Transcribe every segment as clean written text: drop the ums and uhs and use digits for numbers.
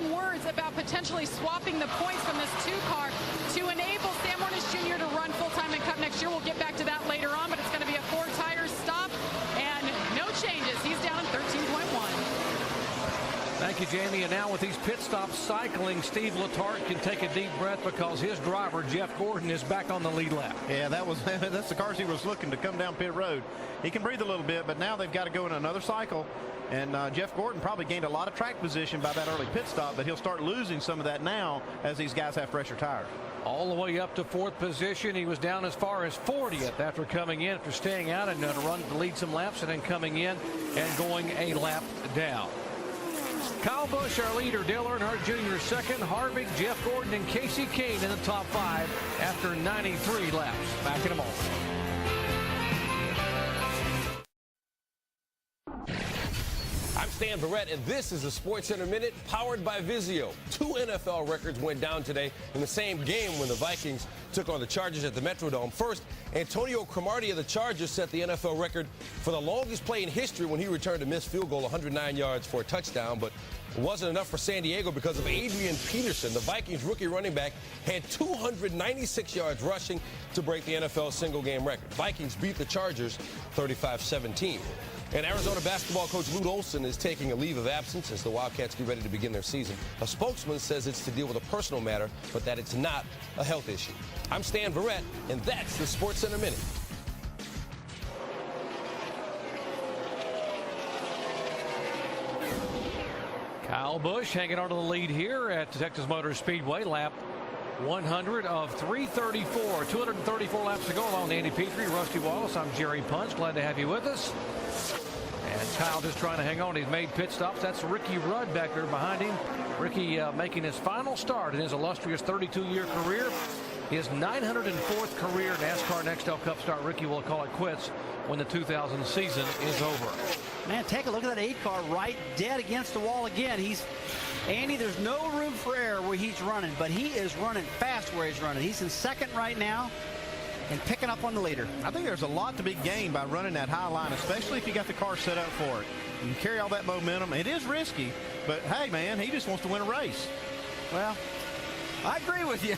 some words about potentially swapping the points from this 2 car to enable Sam Hornish Jr. to run full-time in Cup next year. We'll get back to that later on, but it's going to be a 4-tire stop and no changes. He's down in 13.1. Thank you, Jamie. And now with these pit stops cycling, Steve Letarte can take a deep breath because his driver, Jeff Gordon, is back on the lead lap. Yeah, that's the cars he was looking to come down pit road. He can breathe a little bit, but now they've got to go in another cycle. And Jeff Gordon probably gained a lot of track position by that early pit stop, but he'll start losing some of that now as these guys have fresher tires. All the way up to 4th position. He was down as far as 40th after coming in, after staying out and to run to lead some laps, and then coming in and going a lap down. Kyle Busch, our leader. Dale Earnhardt Jr. second. Harvick, Jeff Gordon, and Casey Kane in the top 5 after 93 laps. Back in a moment. I'm Stan Barrett, and this is the SportsCenter Minute powered by Vizio. 2 NFL records went down today in the same game when the Vikings took on the Chargers at the Metrodome. First, Antonio Cromartie of the Chargers set the NFL record for the longest play in history when he returned a missed field goal 109 yards for a touchdown, but it wasn't enough for San Diego because of Adrian Peterson. The Vikings rookie running back had 296 yards rushing to break the NFL single-game record. Vikings beat the Chargers 35-17. And Arizona basketball coach Lute Olson is taking a leave of absence as the Wildcats get ready to begin their season. A spokesman says it's to deal with a personal matter, but that it's not a health issue. I'm Stan Barrett, and that's the SportsCenter Minute. Kyle Busch hanging on to the lead here at Texas Motor Speedway. Lap 100 of 334. 234 laps to go along. Andy Petrie, Rusty Wallace. I'm Jerry Punch. Glad to have you with us. And Kyle just trying to hang on. He's made pit stops. That's Ricky Rudd back there behind him. Ricky making his final start in his illustrious 32-year career. His 904th career NASCAR Nextel Cup start. Ricky will call it quits when the 2000 season is over. Man, take a look at that 8 car right dead against the wall again. Andy, there's no room for error where he's running, but he is running fast where he's running. He's in second right now and picking up on the leader. I think there's a lot to be gained by running that high line, especially if you got the car set up for it. You can carry all that momentum. It is risky, but hey, man, he just wants to win a race. Well, I agree with you.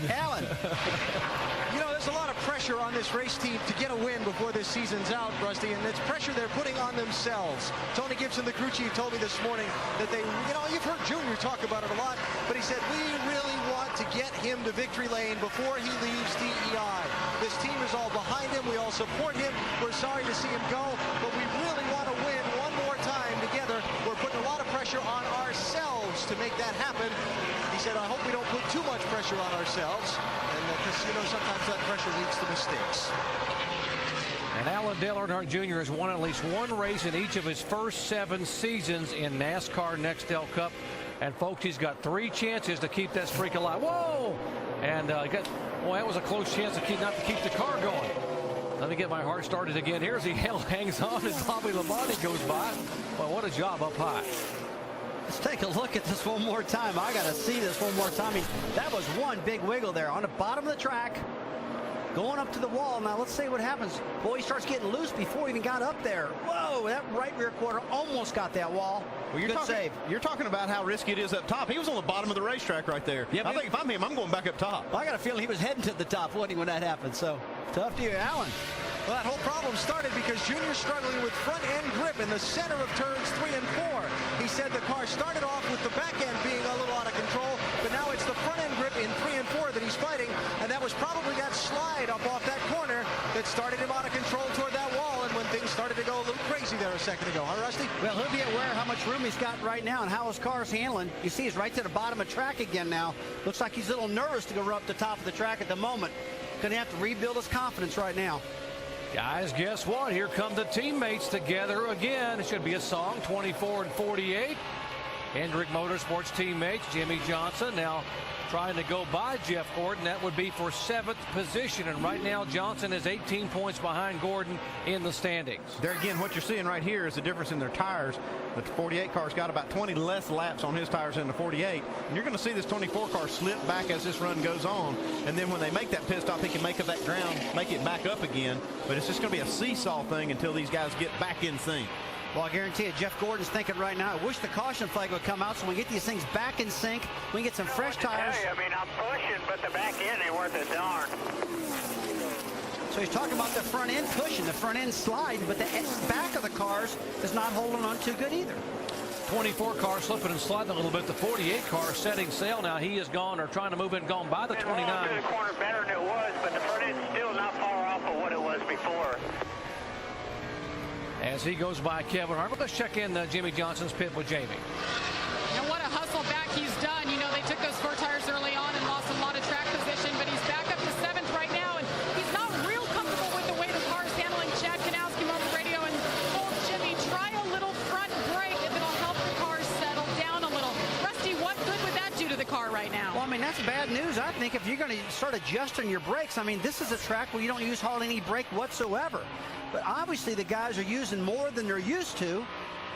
Alan. You know, there's a lot of pressure on this race team to get a win before this season's out, Rusty, and it's pressure they're putting on themselves. Tony Gibson, the crew chief, told me this morning that you've heard Junior talk about it a lot, but he said, we really want to get him to victory lane before he leaves DEI. This team is all behind him. We all support him. We're sorry to see him go, but we really want to win one more time together. We're putting a lot of pressure on ourselves to make that happen. He said, I hope we don't put too much pressure on ourselves, and because, sometimes that pressure leads to mistakes. And Alan Dale Earnhardt Jr. has won at least one race in each of his first 7 seasons in NASCAR Nextel Cup. And, folks, he's got 3 chances to keep that streak alive. Whoa! And that was a close chance to keep the car going. Let me get my heart started again. Here as he hangs on as Bobby Labonte goes by. Well, what a job up high. Let's take a look at this one more time. I got to see this one more time. I mean, that was one big wiggle there on the bottom of the track, going up to the wall. Now, let's see what happens. Boy, he starts getting loose before he even got up there. Whoa, that right rear quarter almost got that wall. Well, Good save. You're talking about how risky it is up top. He was on the bottom of the racetrack right there. Yeah, I think if I'm him, I'm going back up top. I got a feeling he was heading to the top, wasn't he, when that happened? So, tough to you, Alan. Well, that whole problem started because Junior's struggling with front-end grip in the center of turns 3 and 4. He said the car started off with the back end being a little out of control, but now it's the front-end grip in 3 and 4 that he's fighting, and that was probably that slide up off that corner that started him out of control toward that wall, and when things started to go a little crazy there a second ago, huh, Rusty? Well, he'll be aware how much room he's got right now and how his car's handling. You see, he's right to the bottom of the track again now. Looks like he's a little nervous to go up the top of the track at the moment. Going to have to rebuild his confidence right now. Guys, guess what? Here come the teammates together again. It should be a song, 24 and 48. Hendrick Motorsports teammates, Jimmy Johnson now trying to go by Jeff Gordon. That would be for 7th position. And right now, Johnson is 18 points behind Gordon in the standings. There again, what you're seeing right here is the difference in their tires. The 48 car's got about 20 less laps on his tires than the 48. And you're going to see this 24 car slip back as this run goes on. And then when they make that pit stop, he can make up that ground, make it back up again. But it's just going to be a seesaw thing until these guys get back in sync. Well, I guarantee you, Jeff Gordon's thinking right now, I wish the caution flag would come out so we get these things back in sync. We can get some fresh tires. I mean, I'm pushing, but the back end ain't worth a darn. So he's talking about the front end pushing, the front end sliding, but the back of the cars is not holding on too good either. 24 car slipping and sliding a little bit. The 48 car setting sail now. He is gone or trying to move in, gone by the 29. To the corner better than it was, but the front end's still not far off of what it was before. As he goes by Kevin Harvick, let's check in Jimmy Johnson's pit with Jamie. And what a hustle back he's done. You know, they took those 4 tires early on and lost a lot of track position, but he's back up to 7th right now, and he's not real comfortable with the way the car is handling. Chad Kanowski on the radio and told Jimmy, try a little front brake if it'll help the car settle down a little. Rusty, what good would that do to the car right now? Well, I mean, that's bad news, I think, if you're going to start adjusting your brakes. I mean, this is a track where you don't use hardly any brake whatsoever. But obviously the guys are using more than they're used to,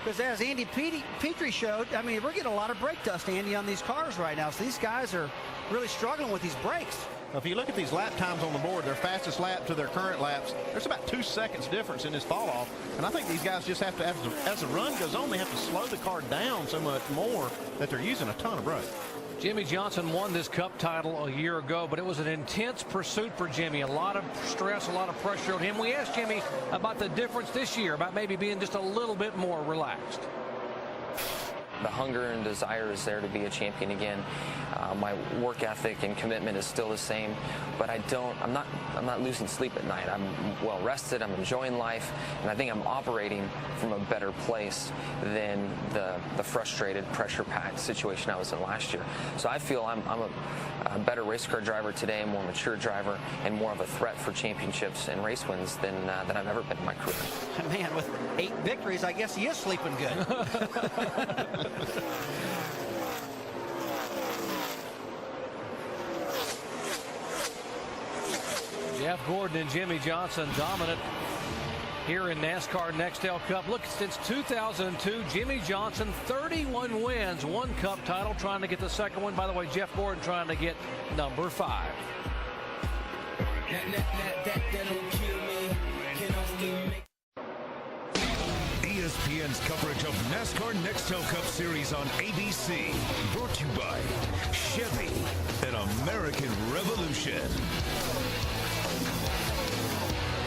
because as Andy Petrie showed, I mean, we're getting a lot of brake dust, Andy, on these cars right now. So these guys are really struggling with these brakes. Well, if you look at these lap times on the board, their fastest lap to their current laps, there's about 2 seconds difference in this fall off. And I think these guys just have to, as the run goes on, they have to slow the car down so much more that they're using a ton of brake. Jimmy Johnson won this Cup title a year ago, but it was an intense pursuit for Jimmy. A lot of stress, a lot of pressure on him. We asked Jimmy about the difference this year, about maybe being just a little bit more relaxed. The hunger and desire is there to be a champion again. My work ethic and commitment is still the same, but I'm not losing sleep at night. I'm well rested, I'm enjoying life, and I think I'm operating from a better place than the frustrated, pressure-packed situation I was in last year. So I feel I'm a better race car driver today, a more mature driver, and more of a threat for championships and race wins than I've ever been in my career. Man, with 8 victories, I guess he is sleeping good. Jeff Gordon and Jimmy Johnson dominant here in NASCAR Nextel Cup. Look, since 2002, Jimmy Johnson 31 wins, 1 Cup title, trying to get the second one. By the way, Jeff Gordon trying to get number 5. ESPN's coverage of NASCAR Nextel Cup Series on ABC, brought to you by Chevy, an American Revolution.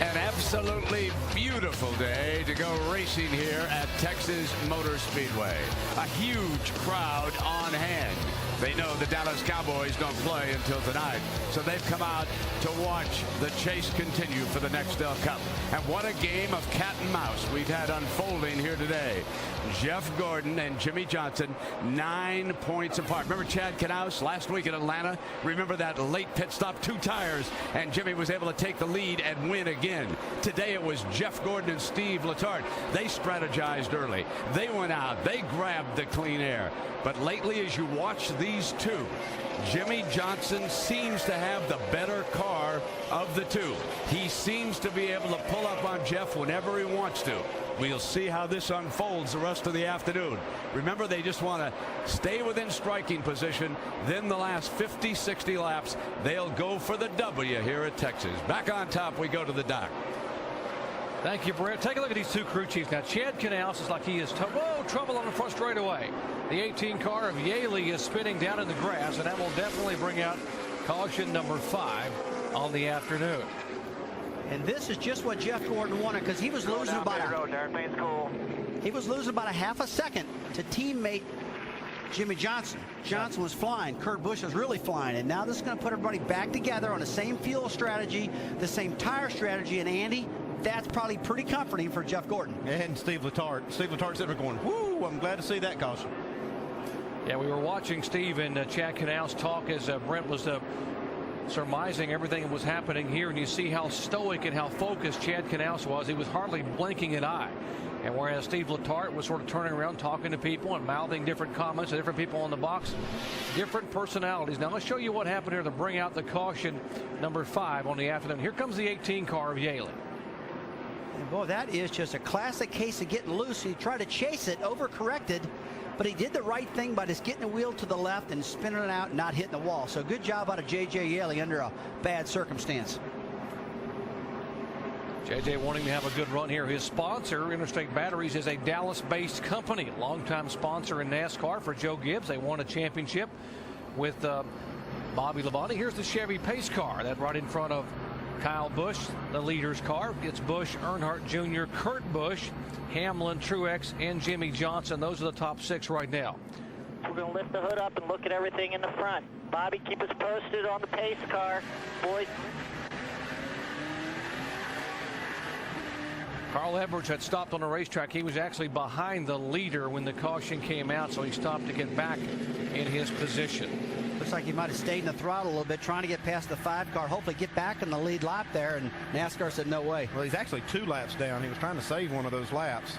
An absolutely beautiful day to go racing here at Texas Motor Speedway. A huge crowd on hand. They know the Dallas Cowboys don't play until tonight, so they've come out to watch the chase continue for the Nextel Cup. And what a game of cat and mouse we've had unfolding here today. Jeff Gordon and Jimmy Johnson 9 points apart. Remember Chad Knaus last week in Atlanta? Remember that late pit stop, 2 tires, and Jimmy was able to take the lead and win again. Today it was Jeff Gordon and Steve Letarte. They strategized early. They went out. They grabbed the clean air. But lately, as you watch these two, Jimmy Johnson seems to have the better car of the two. He seems to be able to pull up on Jeff whenever he wants to. We'll see how this unfolds the rest of the afternoon. Remember, they just want to stay within striking position. Then the last 50, 60 laps, they'll go for the W here at Texas. Back on top, we go to the dock. Thank you, Brett. Take a look at these 2 crew chiefs. Now, Chad Knaus is like he is trouble on the front straightaway. The 18 car of Yaley is spinning down in the grass, and that will definitely bring out caution number 5 on the afternoon. And this is just what Jeff Gordon wanted, because he was losing about a half a second to teammate Jimmy Johnson. Johnson was flying. Kurt Busch was really flying. And now this is going to put everybody back together on the same fuel strategy, the same tire strategy. And Andy, that's probably pretty comforting for Jeff Gordon. And Steve Letarte. Steve Letarte sitting there going, whoo, I'm glad to see that caution. Yeah, we were watching Steve and Chad Knaus talk as Brent was surmising everything that was happening here, and you see how stoic and how focused Chad Knaus was. He was hardly blinking an eye. And whereas Steve Letarte was sort of turning around, talking to people and mouthing different comments to different people in the box, different personalities. Now let's show you what happened here to bring out the caution number 5 on the afternoon. Here comes the 18 car of Yaley. And boy, that is just a classic case of getting loose. He tried to chase it, overcorrected, but he did the right thing by just getting the wheel to the left and spinning it out and not hitting the wall. So good job out of J.J. Yaley under a bad circumstance. JJ wanting to have a good run here. His sponsor, Interstate Batteries, is a Dallas-based company, longtime sponsor in NASCAR for Joe Gibbs. They won a championship with Bobby Labonte. Here's the Chevy pace car that right in front of Kyle Busch, the leader's car. It's Busch, Earnhardt Jr., Kurt Busch, Hamlin, Truex, and Jimmy Johnson. Those are the top 6 right now. We're going to lift the hood up and look at everything in the front. Bobby, keep us posted on the pace car. Boys. Carl Edwards had stopped on the racetrack. He was actually behind the leader when the caution came out, so he stopped to get back in his position. Looks like he might have stayed in the throttle a little bit, trying to get past the 5 car, hopefully get back in the lead lap there, and NASCAR said no way. Well, he's actually 2 laps down. He was trying to save one of those laps.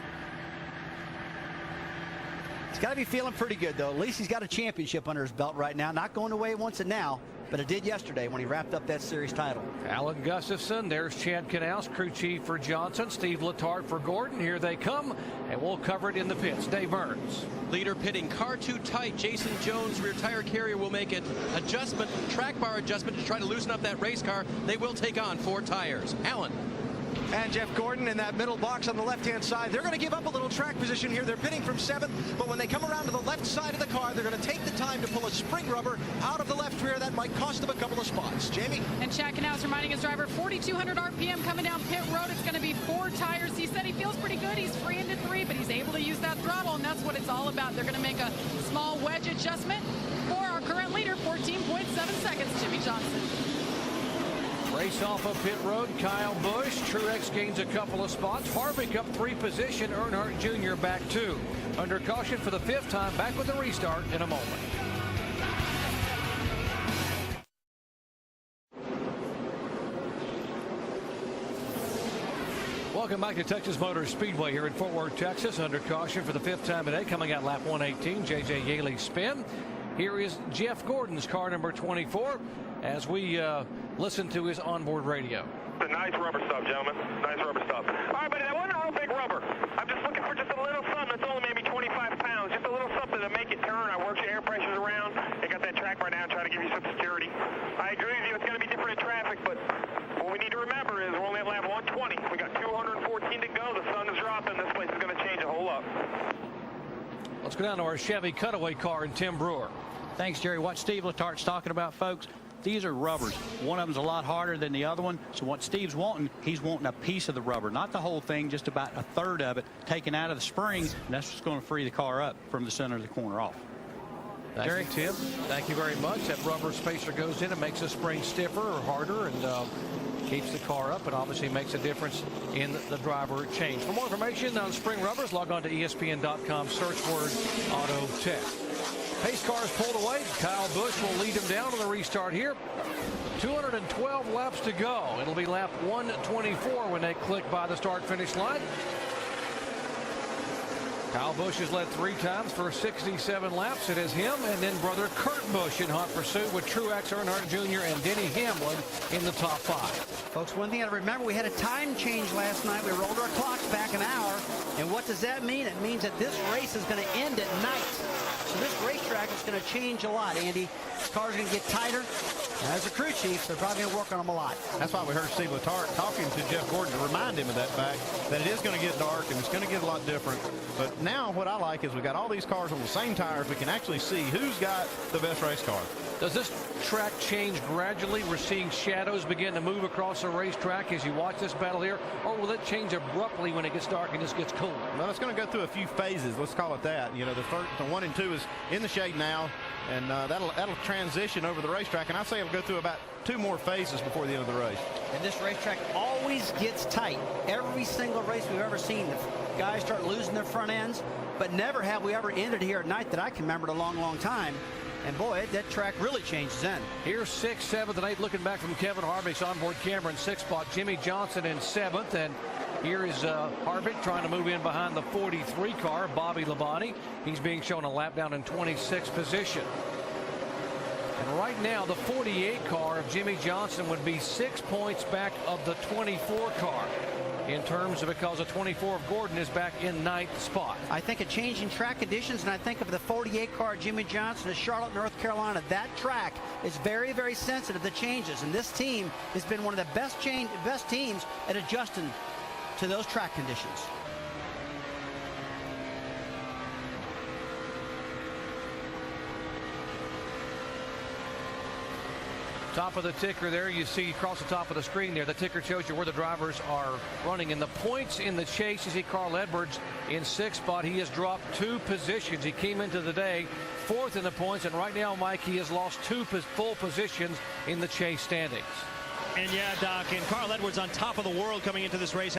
He's got to be feeling pretty good, though. At least he's got a championship under his belt right now. Not going the way he wants it now, but it did yesterday when he wrapped up that series title. Alan Gustafson, there's Chad Knaus, crew chief for Johnson, Steve Letarte for Gordon. Here they come, and we'll cover it in the pits. Dave Burns. Leader pitting, car too tight. Jason Jones, rear tire carrier, will make an adjustment, track bar adjustment to try to loosen up that race car. They will take on 4 tires. Alan. And Jeff Gordon in that middle box on the left-hand side. They're going to give up a little track position here. They're pitting from 7th, but when they come around to the left side of the car, they're going to take the time to pull a spring rubber out of the left rear. That might cost them a couple of spots. Jamie? And Chad Knaus reminding his driver, 4,200 RPM coming down pit road. It's going to be 4 tires. He said he feels pretty good. He's free into 3, but he's able to use that throttle, and that's what it's all about. They're going to make a small wedge adjustment for our current leader, 14.7 seconds, Jimmy Johnson. Race off of pit road, Kyle Busch. Truex gains a couple of spots. Harvick up 3 position. Earnhardt Jr. back 2. Under caution for the 5th time. Back with the restart in a moment. Welcome back to Texas Motor Speedway here in Fort Worth, Texas. Under caution for the 5th time today. Coming out lap 118, J.J. Yaley's spin. Here is Jeff Gordon's car number 24 as we listen to his onboard radio. A nice rubber stop, gentlemen. Nice rubber stop. All right, buddy, I want all big rubber. I'm just looking for just a little something that's only maybe 25 pounds. Just a little something to make it turn. I work your air pressures around. They got that track right now, trying to give you some security. I agree with you. It's going to be different in traffic, but what we need to remember is we're only at lap 120. We got 214 to go. The sun is dropping. This place is going to change a whole lot. Let's go down to our Chevy cutaway car and Tim Brewer. Thanks, Jerry. What Steve Letarte's talking about, folks, these are rubbers. One of them's a lot harder than the other one. So what Steve's wanting, he's wanting a piece of the rubber, not the whole thing, just about a third of it taken out of the spring. And that's what's going to free the car up from the center of the corner off. Thank you, Tim. Thank you very much. That rubber spacer goes in. It makes the spring stiffer or harder and keeps the car up, and obviously makes a difference in the driver change. For more information on spring rubbers, log on to ESPN.com, search word Auto Tech. Pace car is pulled away. Kyle Busch will lead him down to the restart here. 212 laps to go. It'll be lap 124 when they click by the start-finish line. Kyle Busch has led 3 times for 67 laps. It is him and then brother Kurt Busch in hot pursuit with Truex, Earnhardt Jr. and Denny Hamlin in the top 5. Folks, one thing I remember, we had a time change last night. We rolled our clocks back an hour. And what does that mean? It means that this race is going to end at night. So this racetrack is going to change a lot, Andy. This car's going to get tighter. And as a crew chief, they're probably going to work on them a lot. That's why we heard Steve Letarte talking to Jeff Gordon to remind him of that fact, that it is going to get dark and it's going to get a lot different. But now what I like is we got all these cars on the same tires. We can actually see who's got the best race car. Does this track change gradually? We're seeing shadows begin to move across the racetrack as you watch this battle here, or will it change abruptly when it gets dark and just gets cool? Well, it's going to go through a few phases. Let's call it that. You know, the 1 and 2 is in the shade now, and that'll transition over the racetrack. And I say it'll go through about 2 more phases before the end of the race. And this racetrack always gets tight. Every single race we've ever seen, the guys start losing their front ends, but never have we ever ended here at night that I can remember in a long, long time. And boy, that track really changes then. Here's 6th, 7th, and 8th looking back from Kevin Harvick's onboard camera in 6th spot. Jimmy Johnson in 7th, and here is Harvick trying to move in behind the 43 car, Bobby Labonte. He's being shown a lap down in 26th position. And right now, the 48 car of Jimmy Johnson would be 6 points back of the 24 car. in terms of because a 24 of Gordon is back in 9th spot. I think of changing track conditions, and I think of the 48 car Jimmy Johnson of Charlotte, North Carolina. That track is very, very sensitive to changes, and this team has been one of the best teams at adjusting to those track conditions. Top of the ticker there, you see across the top of the screen there, the ticker shows you where the drivers are running. In the points in the chase, you see Carl Edwards in 6th spot. He has dropped 2 positions. He came into the day 4th in the points, and right now, Mike, he has lost 2 full positions in the chase standings. And yeah, Doc, and Carl Edwards on top of the world coming into this race.